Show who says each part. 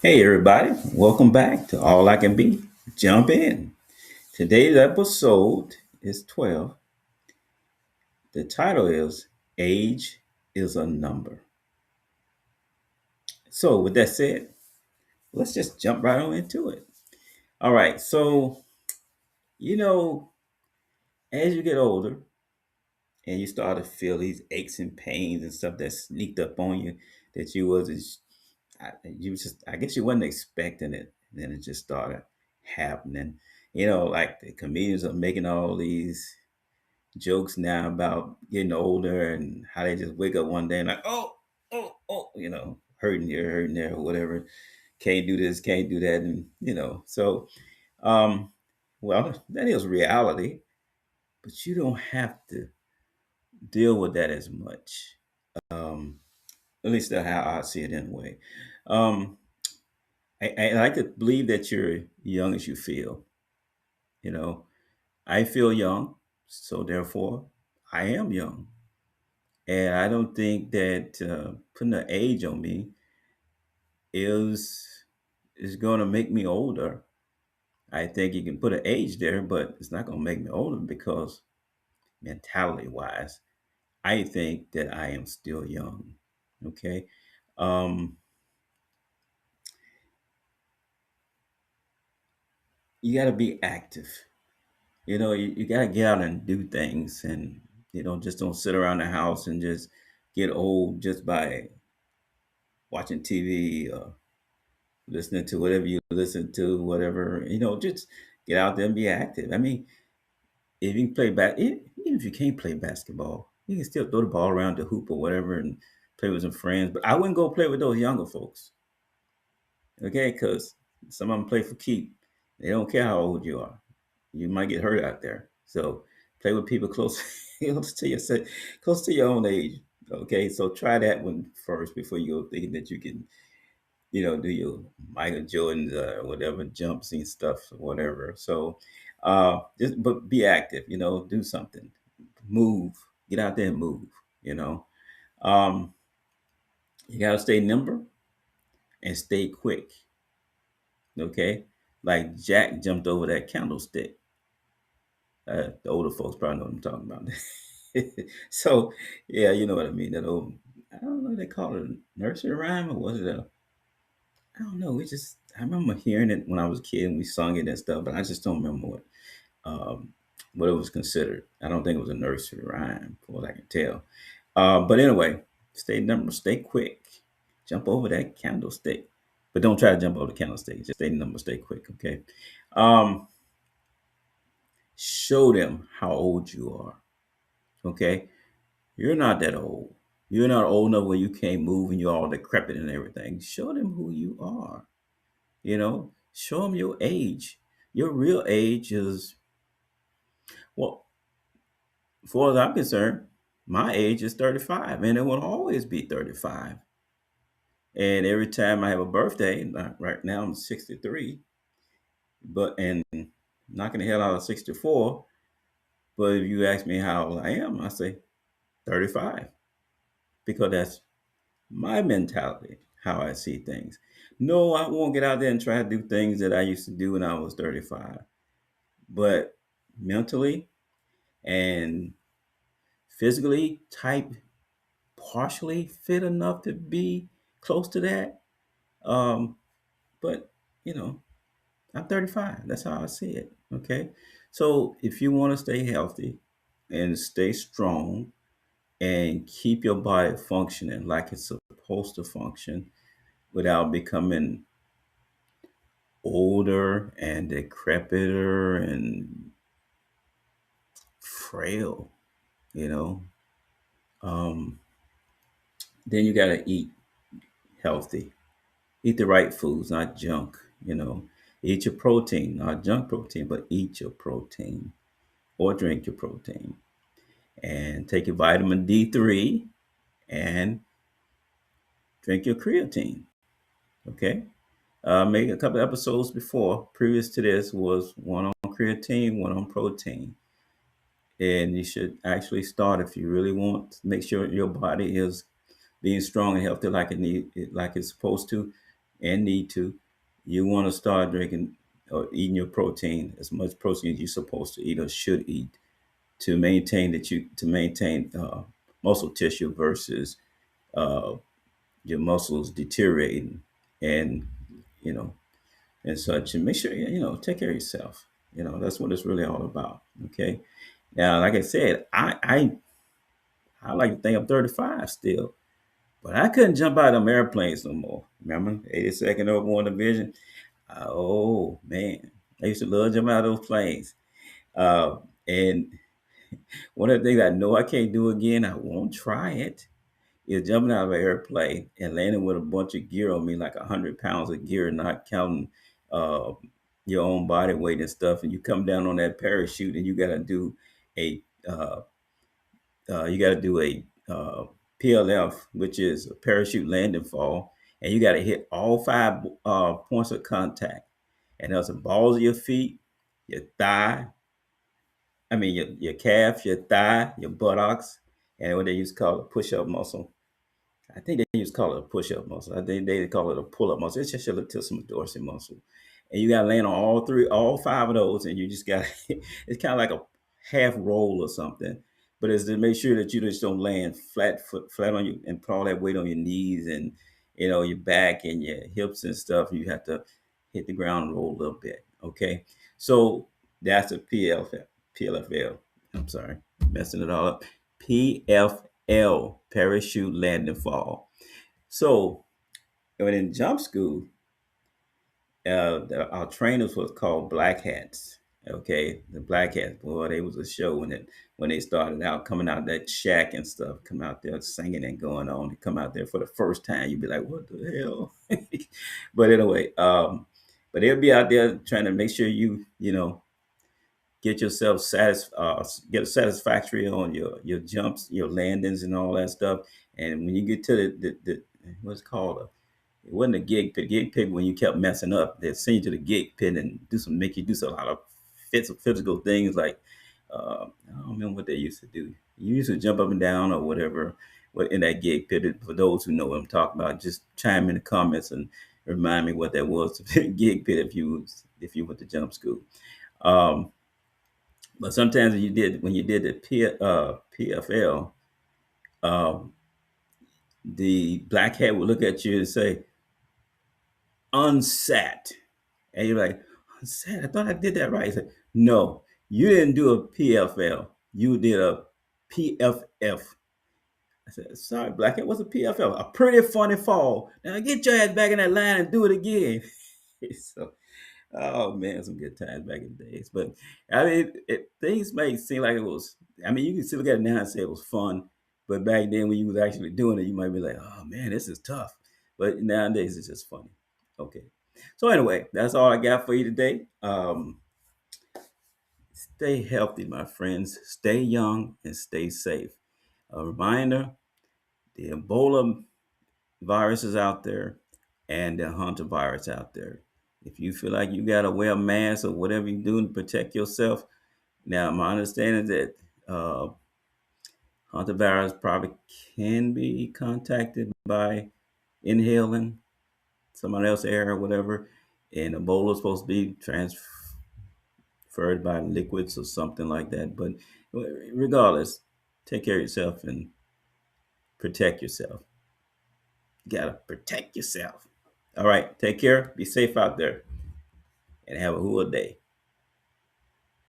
Speaker 1: Hey, everybody, welcome back to All I Can Be. Jump in. Today's episode is 12. The title is Age is a Number. So, with that said, let's just jump right on into it. All right, so, you know, as you get older and you start to feel these aches and pains and stuff that sneaked up on you that I guess you wasn't expecting it. And then it just started happening. Like the comedians are making all these jokes now about getting older and how they just wake up one day and like, oh, hurting here, hurting there, or whatever. Can't do this, can't do that, and so um, well, that is reality, but you don't have to deal with that as much. Um, at least that's how I see it anyway. Um, I like to believe that you're young as you feel. You know, I feel young, so therefore I am young. And I don't think that putting an age on me is is going to make me older. I think you can put an age there, but it's not going to make me older because mentality wise, I think that I am still young. Okay. Um, you got to be active. You got to get out and do things and, just don't sit around the house and just get old just by watching TV or listening to whatever you listen to, whatever, just get out there and be active. I mean, if you can even if you can't play basketball, you can still throw the ball around the hoop or whatever and play with some friends. But I wouldn't go play with those younger folks, okay? Because some of them play for keep. They don't care how old you are. You might get hurt out there. So play with people close, close to your close to your own age. Okay, so try that one first before you go thinking that you can do your Michael Jordan's whatever jumps and stuff or whatever. So just but be active, do something. Move. Get out there and move, you know. Um, you gotta stay nimble and stay quick. Okay. Like Jack jumped over that candlestick. The older folks probably know what I'm talking about. So yeah, you know what I mean. That old I don't know, they call it a nursery rhyme or was it a I don't know. I remember hearing it when I was a kid and we sung it and stuff, but I just don't remember um, what it was considered. I don't think it was a nursery rhyme, for what I can tell. But anyway, stay number, stay quick, jump over that candlestick, but don't try to jump over the candlestick. Just stay number, stay quick. Okay. Um, show them how old you are. Okay. You're not that old. You're not old enough where you can't move and you're all decrepit and everything. Show them who you are. Show them your age. Your real age is, well, as far as I'm concerned, my age is 35 and it will always be 35. And every time I have a birthday, right now I'm 63, and knocking the hell out of 64. But if you ask me how old I am, I say 35 because that's my mentality, how I see things. No, I won't get out there and try to do things that I used to do when I was 35. But mentally, and physically type partially fit enough to be close to that. Um, but you know, I'm 35. That's how I see it. Okay. So if you want to stay healthy and stay strong and keep your body functioning like it's supposed to function without becoming older and decrepiter and frail, you know, um, then you got to eat healthy. Eat the right foods, not junk, you know. Eat your protein, not junk protein, but eat your protein or drink your protein. And take your vitamin D3 and drink your creatine. Okay. Made a couple episodes before, previous to this, was one on creatine, one on protein. And you should actually start if you really want to make sure your body is being strong and healthy like like it's supposed to. and need to, you want to start drinking or eating your protein, as much protein as you're supposed to eat or should eat, to maintain muscle tissue versus uh, your muscles deteriorating, and you know and such. And make sure take care of yourself. That's what it's really all about. Okay. Now, like I said, I like to think I'm 35 still, but I couldn't jump out of them airplanes no more. Remember, 82nd Airborne Division? Oh man, I used to love jumping out of those planes. Uh, and one of the things I know I can't do again, I won't try it, is jumping out of an airplane and landing with a bunch of gear on me, like 100 pounds of gear, not counting uh, your own body weight and stuff. And you come down on that parachute, and a uh, you got to do a PLF, which is a parachute landing fall, and you got to hit all five points of contact. And there's the balls of your feet, your thigh, your calf, your thigh, your buttocks, and what they used to call a push-up muscle. I think they used to call it a push-up muscle. I think they call it a pull-up muscle. It's just your latissimus dorsi muscle. And you got to land on all five of those, and you just got it's kind of like a half roll or something. But it's to make sure that you just don't land flat on you and put all that weight on your knees and your back and your hips and stuff. You have to hit the ground and roll a little bit. Okay, so that's a PLFL. I'm sorry, messing it all up. PFL, parachute landing fall. So when in jump school, our trainers was called Black Hats. Okay, the Black Hats, boy, they was a show when they started out, coming out that shack and stuff, come out there singing and going on. They come out there for the first time, you'd be like, what the hell? But anyway, but they'll be out there trying to make sure get yourself get a satisfactory on your jumps, your landings, and all that stuff. And when you get to the what's it called it wasn't a gig pit. Gig pit when you kept messing up, they send you to the gig pit and make you do a lot of physical things like I don't remember what they used to do. You used to jump up and down or whatever. What in that gig pit? For those who know what I'm talking about, just chime in the comments and remind me what that was. Gig pit if you went to jump school. Um, but sometimes when you did the PFL, um, the black hat would look at you and say, unsat. And you're like, unsat? I thought I did that right. He said, no, you didn't do a PFL. You did a PFF. I said, sorry, black hat, what's a PFL? A pretty funny fall. Now get your ass back in that line and do it again. So oh man, some good times back in the days. But I mean, things may seem like it was. I mean, you can still look at it now and say it was fun, but back then when you was actually doing it, you might be like, "Oh man, this is tough." But nowadays, it's just funny. Okay. So anyway, that's all I got for you today. Stay healthy, my friends. Stay young and stay safe. A reminder: the Ebola virus is out there and the Hunter virus out there. If you feel like you got to wear a mask or whatever you do to protect yourself, now my understanding is that Hunter virus probably can be contacted by inhaling somebody else's air or whatever, and Ebola is supposed to be transferred by liquids or something like that. But regardless, take care of yourself and protect yourself. You gotta protect yourself. All right, take care. Be safe out there, and have a good day.